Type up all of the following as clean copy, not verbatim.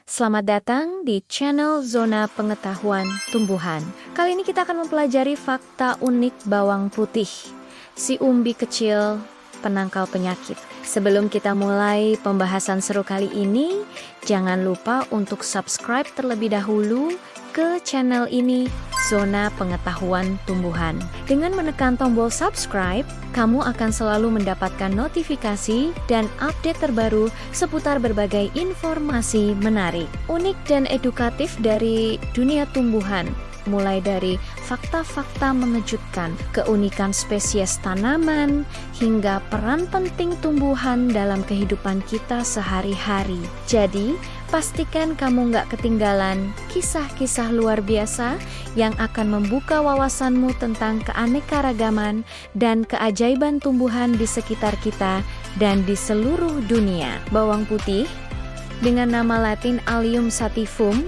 Selamat datang di channel Zona Pengetahuan Tumbuhan. Kali ini kita akan mempelajari fakta unik bawang putih, si umbi kecil penangkal penyakit. Sebelum kita mulai pembahasan seru kali ini, jangan lupa untuk subscribe terlebih dahulu ke channel ini, Zona Pengetahuan Tumbuhan. Dengan menekan tombol subscribe, kamu akan selalu mendapatkan notifikasi dan update terbaru seputar berbagai informasi menarik, unik dan edukatif dari dunia tumbuhan. Mulai dari fakta-fakta mengejutkan, keunikan spesies tanaman, hingga peran penting tumbuhan dalam kehidupan kita sehari-hari. Jadi, pastikan kamu nggak ketinggalan kisah-kisah luar biasa yang akan membuka wawasanmu tentang keanekaragaman dan keajaiban tumbuhan di sekitar kita dan di seluruh dunia. Bawang putih, dengan nama latin Allium sativum,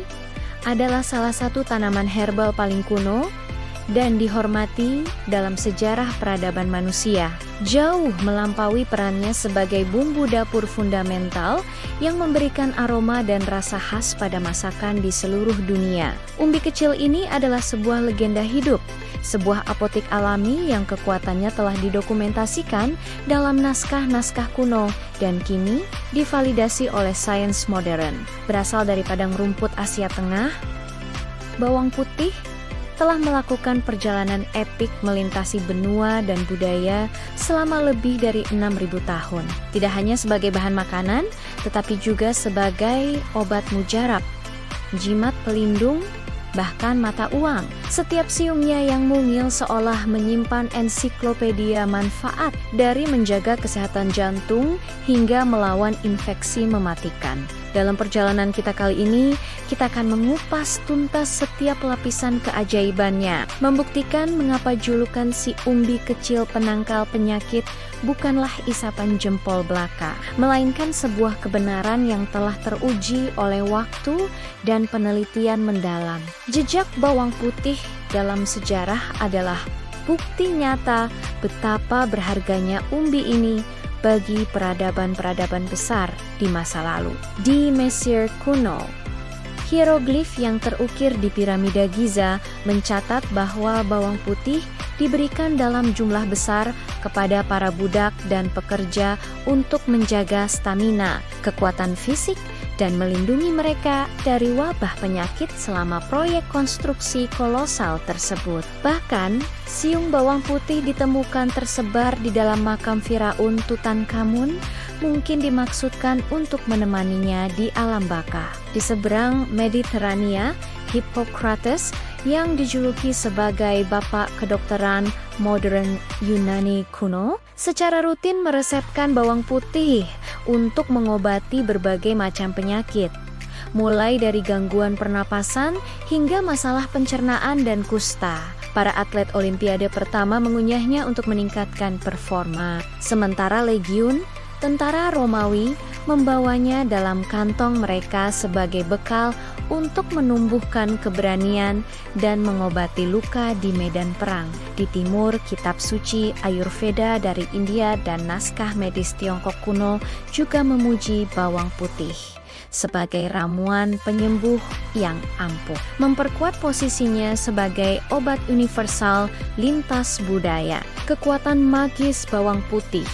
adalah salah satu tanaman herbal paling kuno dan dihormati dalam sejarah peradaban manusia. Jauh melampaui perannya sebagai bumbu dapur fundamental yang memberikan aroma dan rasa khas pada masakan di seluruh dunia. Umbi kecil ini adalah sebuah legenda hidup, sebuah apotek alami yang kekuatannya telah didokumentasikan dalam naskah-naskah kuno dan kini divalidasi oleh sains modern. Berasal dari padang rumput Asia Tengah, bawang putih telah melakukan perjalanan epik melintasi benua dan budaya selama lebih dari 6.000 tahun. Tidak hanya sebagai bahan makanan, tetapi juga sebagai obat mujarab, jimat pelindung, bahkan mata uang. Setiap siungnya yang mungil seolah menyimpan ensiklopedia manfaat dari menjaga kesehatan jantung hingga melawan infeksi mematikan. Dalam perjalanan kita kali ini, kita akan mengupas tuntas setiap lapisan keajaibannya, membuktikan mengapa julukan si umbi kecil penangkal penyakit bukanlah isapan jempol belaka, melainkan sebuah kebenaran yang telah teruji oleh waktu dan penelitian mendalam. Jejak bawang putih dalam sejarah adalah bukti nyata betapa berharganya umbi ini bagi peradaban-peradaban besar di masa lalu. Di Mesir kuno, hieroglif yang terukir di piramida Giza mencatat bahwa bawang putih diberikan dalam jumlah besar kepada para budak dan pekerja untuk menjaga stamina, kekuatan fisik, dan melindungi mereka dari wabah penyakit selama proyek konstruksi kolosal tersebut. Bahkan, siung bawang putih ditemukan tersebar di dalam makam Firaun Tutankhamun, mungkin dimaksudkan untuk menemaninya di alam baka. Di seberang Mediterania, Hippocrates yang dijuluki sebagai bapak kedokteran modern Yunani kuno, secara rutin meresepkan bawang putih untuk mengobati berbagai macam penyakit, mulai dari gangguan pernapasan hingga masalah pencernaan dan kusta. Para atlet olimpiade pertama mengunyahnya untuk meningkatkan performa, sementara legiun tentara Romawi membawanya dalam kantong mereka sebagai bekal untuk menumbuhkan keberanian dan mengobati luka di medan perang. Di timur, kitab suci Ayurveda dari India dan naskah medis Tiongkok kuno juga memuji bawang putih sebagai ramuan penyembuh yang ampuh, memperkuat posisinya sebagai obat universal lintas budaya. Kekuatan magis bawang putih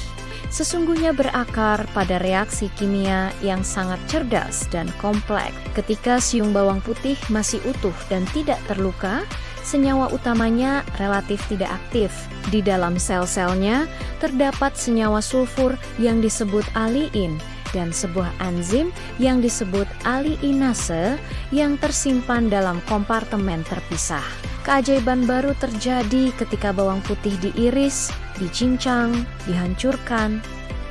sesungguhnya berakar pada reaksi kimia yang sangat cerdas dan kompleks. Ketika siung bawang putih masih utuh dan tidak terluka, senyawa utamanya relatif tidak aktif. Di dalam sel-selnya terdapat senyawa sulfur yang disebut aliin dan sebuah enzim yang disebut aliinase yang tersimpan dalam kompartemen terpisah. Keajaiban baru terjadi ketika bawang putih diiris, dicincang, dihancurkan,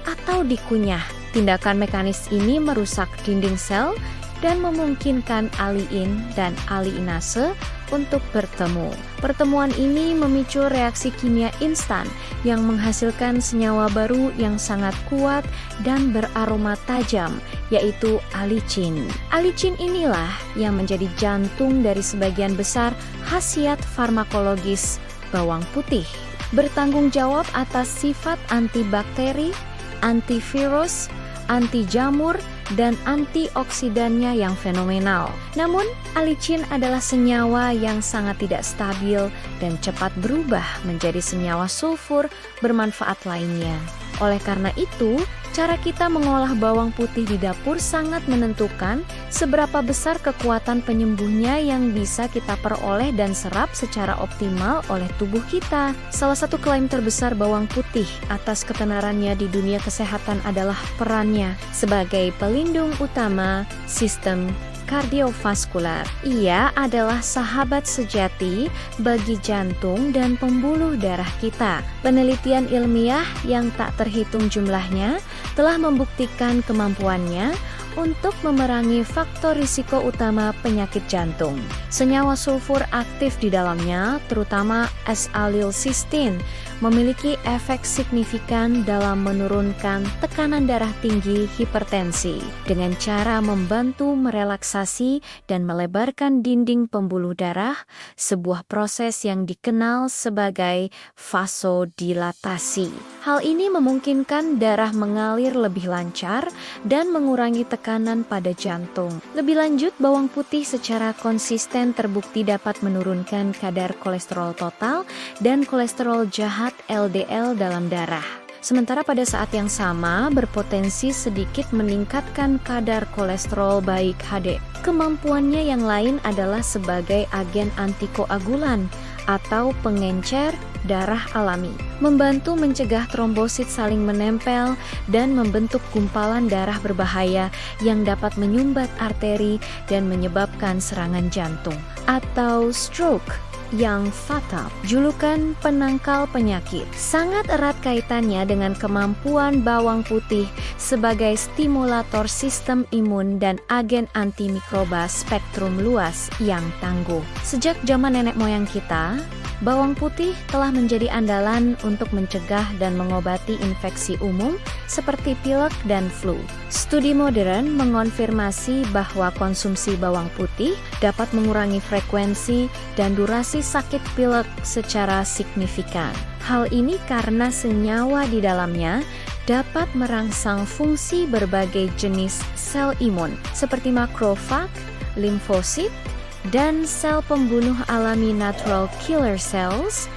atau dikunyah. Tindakan mekanis ini merusak dinding sel dan memungkinkan aliin dan aliinase untuk bertemu. Pertemuan ini memicu reaksi kimia instan yang menghasilkan senyawa baru yang sangat kuat dan beraroma tajam, yaitu alicin. Alicin inilah yang menjadi jantung dari sebagian besar khasiat farmakologis bawang putih. Bertanggung jawab atas sifat antibakteri, antivirus, anti jamur, dan antioksidannya yang fenomenal. Namun, alicin adalah senyawa yang sangat tidak stabil dan cepat berubah menjadi senyawa sulfur bermanfaat lainnya. Oleh karena itu, cara kita mengolah bawang putih di dapur sangat menentukan seberapa besar kekuatan penyembuhnya yang bisa kita peroleh dan serap secara optimal oleh tubuh kita. Salah satu klaim terbesar bawang putih atas ketenarannya di dunia kesehatan adalah perannya sebagai pelindung utama sistem kardiovaskular. Ia adalah sahabat sejati bagi jantung dan pembuluh darah kita. Penelitian ilmiah yang tak terhitung jumlahnya telah membuktikan kemampuannya untuk memerangi faktor risiko utama penyakit jantung. Senyawa sulfur aktif di dalamnya, terutama S-alilsistin, memiliki efek signifikan dalam menurunkan tekanan darah tinggi hipertensi dengan cara membantu merelaksasi dan melebarkan dinding pembuluh darah, sebuah proses yang dikenal sebagai vasodilatasi. Hal ini memungkinkan darah mengalir lebih lancar dan mengurangi tekanan pada jantung. Lebih lanjut, bawang putih secara konsisten terbukti dapat menurunkan kadar kolesterol total dan kolesterol jahat LDL dalam darah. Sementara pada saat yang sama berpotensi sedikit meningkatkan kadar kolesterol baik HDL. Kemampuannya yang lain adalah sebagai agen antikoagulan atau pengencer darah alami, membantu mencegah trombosit saling menempel dan membentuk gumpalan darah berbahaya yang dapat menyumbat arteri dan menyebabkan serangan jantung atau stroke yang fatal. Julukan penangkal penyakit sangat erat kaitannya dengan kemampuan bawang putih sebagai stimulator sistem imun dan agen antimikroba spektrum luas yang tangguh. Sejak zaman nenek moyang kita, bawang putih telah menjadi andalan untuk mencegah dan mengobati infeksi umum seperti pilek dan flu. Studi modern mengonfirmasi bahwa konsumsi bawang putih dapat mengurangi frekuensi dan durasi sakit pilek secara signifikan. Hal ini karena senyawa di dalamnya dapat merangsang fungsi berbagai jenis sel imun seperti makrofag, limfosit, dan sel pembunuh alami natural killer cells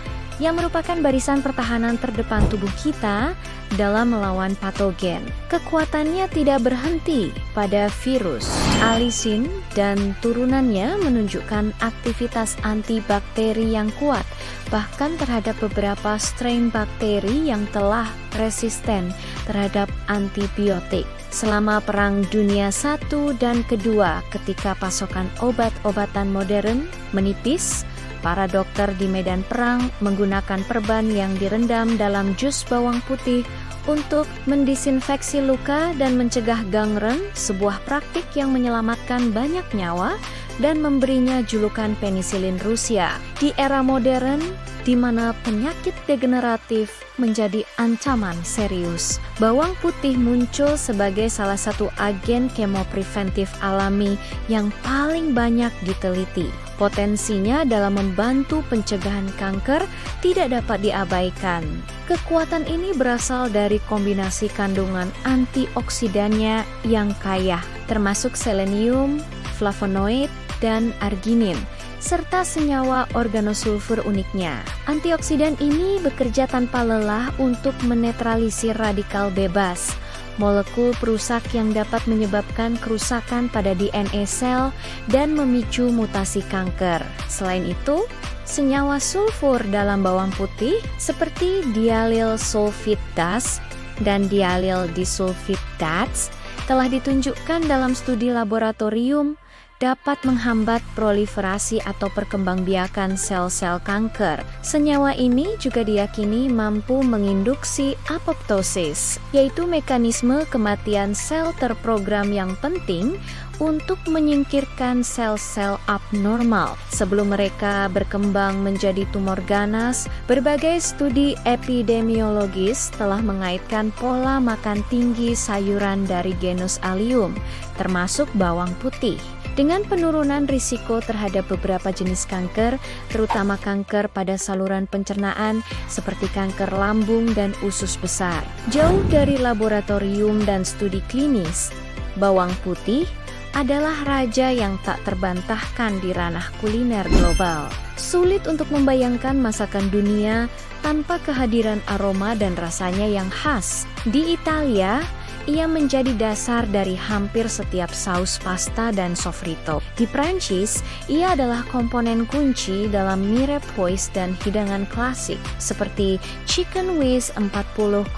yang merupakan barisan pertahanan terdepan tubuh kita dalam melawan patogen. Kekuatannya tidak berhenti pada virus. Alicin dan turunannya menunjukkan aktivitas antibakteri yang kuat, bahkan terhadap beberapa strain bakteri yang telah resisten terhadap antibiotik. Selama Perang Dunia I dan II, ketika pasokan obat-obatan modern menipis, para dokter di medan perang menggunakan perban yang direndam dalam jus bawang putih untuk mendisinfeksi luka dan mencegah gangren, sebuah praktik yang menyelamatkan banyak nyawa dan memberinya julukan penisilin Rusia. Di era modern, di mana penyakit degeneratif menjadi ancaman serius, bawang putih muncul sebagai salah satu agen kemopreventif alami yang paling banyak diteliti. Potensinya dalam membantu pencegahan kanker tidak dapat diabaikan. Kekuatan ini berasal dari kombinasi kandungan antioksidannya yang kaya, termasuk selenium, flavonoid, dan arginin, serta senyawa organosulfur uniknya. Antioksidan ini bekerja tanpa lelah untuk menetralisir radikal bebas, molekul perusak yang dapat menyebabkan kerusakan pada DNA sel dan memicu mutasi kanker. Selain itu, senyawa sulfur dalam bawang putih seperti diallyl sulfit DAS dan diallyl disulfit DATS telah ditunjukkan dalam studi laboratorium dapat menghambat proliferasi atau perkembangbiakan sel-sel kanker. Senyawa ini juga diyakini mampu menginduksi apoptosis, yaitu mekanisme kematian sel terprogram yang penting untuk menyingkirkan sel-sel abnormal sebelum mereka berkembang menjadi tumor ganas. Berbagai studi epidemiologis telah mengaitkan pola makan tinggi sayuran dari genus Allium, termasuk bawang putih, dengan penurunan risiko terhadap beberapa jenis kanker, terutama kanker pada saluran pencernaan seperti kanker lambung dan usus besar. Jauh dari laboratorium dan studi klinis, bawang putih adalah raja yang tak terbantahkan di ranah kuliner global. Sulit untuk membayangkan masakan dunia tanpa kehadiran aroma dan rasanya yang khas. Di Italia, ia menjadi dasar dari hampir setiap saus pasta dan sofrito. Di Prancis, ia adalah komponen kunci dalam mie repoise dan hidangan klasik seperti chicken with 40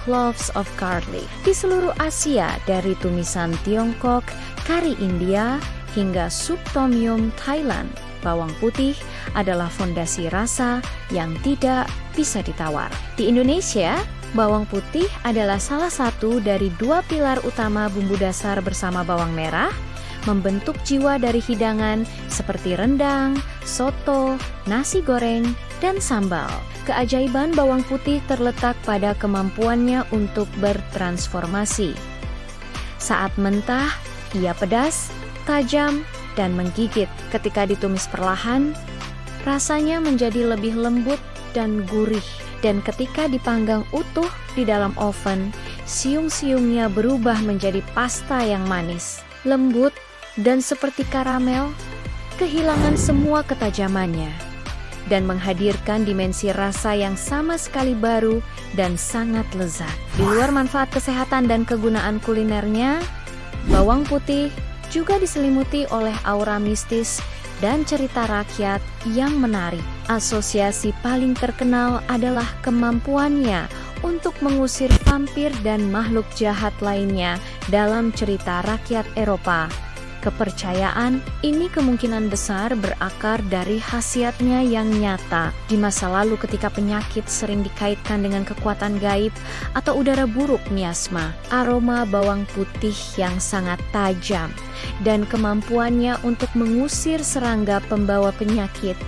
cloves of garlic. Di seluruh Asia, dari tumisan Tiongkok, kari India, hingga sup tom yum Thailand, bawang putih adalah fondasi rasa yang tidak bisa ditawar. Di Indonesia, bawang putih adalah salah satu dari dua pilar utama bumbu dasar bersama bawang merah, membentuk jiwa dari hidangan seperti rendang, soto, nasi goreng, dan sambal. Keajaiban bawang putih terletak pada kemampuannya untuk bertransformasi. Saat mentah, ia pedas, tajam, dan menggigit. Ketika ditumis perlahan, rasanya menjadi lebih lembut dan gurih. Dan ketika dipanggang utuh di dalam oven, siung-siungnya berubah menjadi pasta yang manis, lembut, dan seperti karamel, kehilangan semua ketajamannya, dan menghadirkan dimensi rasa yang sama sekali baru dan sangat lezat. Di luar manfaat kesehatan dan kegunaan kulinernya, bawang putih juga diselimuti oleh aura mistis dan cerita rakyat yang menarik. Asosiasi paling terkenal adalah kemampuannya untuk mengusir vampir dan makhluk jahat lainnya dalam cerita rakyat Eropa. Kepercayaan ini kemungkinan besar berakar dari khasiatnya yang nyata di masa lalu ketika penyakit sering dikaitkan dengan kekuatan gaib atau udara buruk miasma. Aroma bawang putih yang sangat tajam dan kemampuannya untuk mengusir serangga pembawa penyakit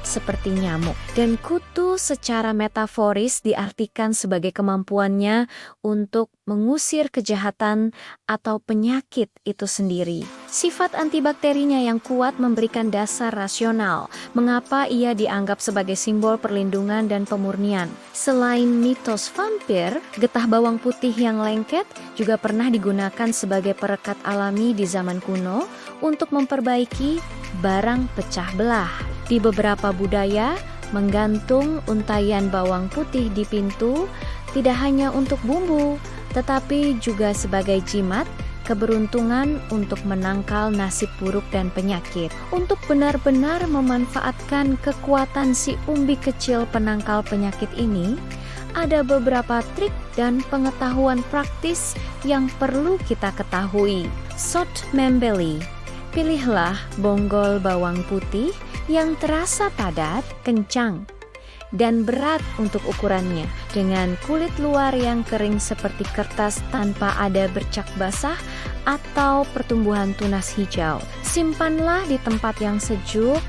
seperti nyamuk dan kutu secara metaforis diartikan sebagai kemampuannya untuk mengusir kejahatan atau penyakit itu sendiri. Sifat antibakterinya yang kuat memberikan dasar rasional mengapa ia dianggap sebagai simbol perlindungan dan pemurnian. Selain mitos vampir, getah bawang putih yang lengket juga pernah digunakan sebagai perekat alami di zaman kuno untuk memperbaiki barang pecah belah. Di beberapa budaya, menggantung untayan bawang putih di pintu tidak hanya untuk bumbu, tetapi juga sebagai jimat, keberuntungan untuk menangkal nasib buruk dan penyakit. Untuk benar-benar memanfaatkan kekuatan si umbi kecil penangkal penyakit ini, ada beberapa trik dan pengetahuan praktis yang perlu kita ketahui. Sot membeli. Pilihlah bonggol bawang putih yang terasa padat, kencang, dan berat untuk ukurannya, dengan kulit luar yang kering seperti kertas tanpa ada bercak basah atau pertumbuhan tunas hijau. Simpanlah di tempat yang sejuk,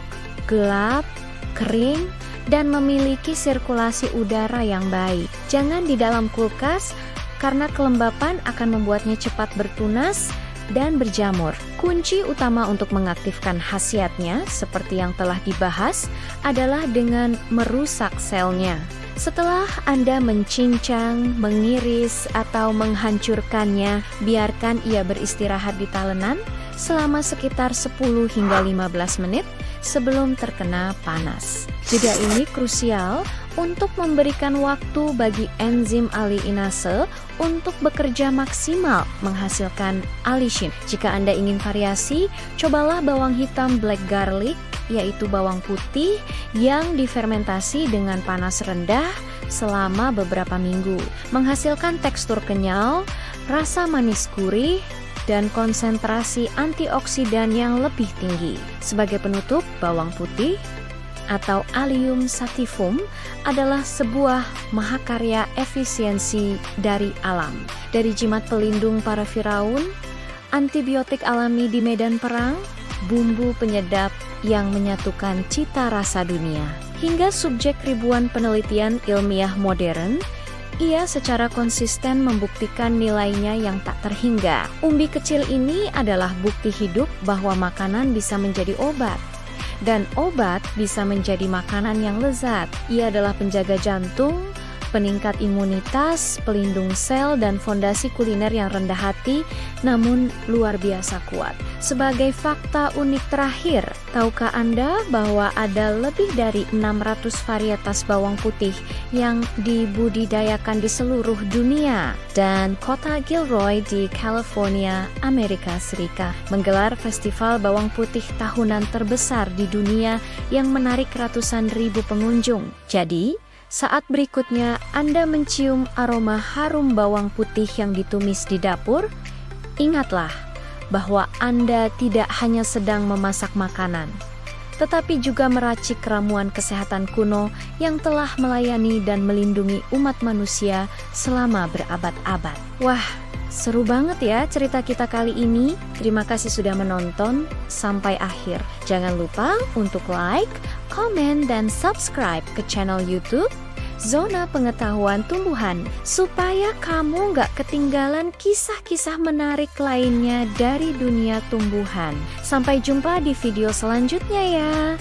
gelap, kering, dan memiliki sirkulasi udara yang baik. Jangan di dalam kulkas karena kelembapan akan membuatnya cepat bertunas dan berjamur. Kunci utama untuk mengaktifkan khasiatnya, seperti yang telah dibahas, adalah dengan merusak selnya. Setelah Anda mencincang, mengiris, atau menghancurkannya, biarkan ia beristirahat di talenan selama sekitar 10 hingga 15 menit sebelum terkena panas. Jeda ini krusial untuk memberikan waktu bagi enzim aliinase untuk bekerja maksimal menghasilkan alisin. Jika Anda ingin variasi, cobalah bawang hitam black garlic, yaitu bawang putih yang difermentasi dengan panas rendah selama beberapa minggu, menghasilkan tekstur kenyal, rasa manis gurih, dan konsentrasi antioksidan yang lebih tinggi. Sebagai penutup, bawang putih atau Allium sativum adalah sebuah mahakarya efisiensi dari alam. Dari jimat pelindung para firaun, antibiotik alami di medan perang, bumbu penyedap yang menyatukan cita rasa dunia. Hingga subjek ribuan penelitian ilmiah modern, ia secara konsisten membuktikan nilainya yang tak terhingga. Umbi kecil ini adalah bukti hidup bahwa makanan bisa menjadi obat. Dan obat bisa menjadi makanan yang lezat. Ia adalah penjaga jantung, peningkat imunitas, pelindung sel, dan fondasi kuliner yang rendah hati, namun luar biasa kuat. Sebagai fakta unik terakhir, tahukah Anda bahwa ada lebih dari 600 varietas bawang putih yang dibudidayakan di seluruh dunia? Dan kota Gilroy di California, Amerika Serikat, menggelar festival bawang putih tahunan terbesar di dunia yang menarik ratusan ribu pengunjung. Jadi, saat berikutnya Anda mencium aroma harum bawang putih yang ditumis di dapur, ingatlah bahwa Anda tidak hanya sedang memasak makanan, tetapi juga meracik ramuan kesehatan kuno yang telah melayani dan melindungi umat manusia selama berabad-abad. Wah, seru banget ya cerita kita kali ini. Terima kasih sudah menonton sampai akhir. Jangan lupa untuk like, komen, dan subscribe ke channel YouTube Zona Pengetahuan Tumbuhan, supaya kamu nggak ketinggalan kisah-kisah menarik lainnya dari dunia tumbuhan. Sampai jumpa di video selanjutnya ya.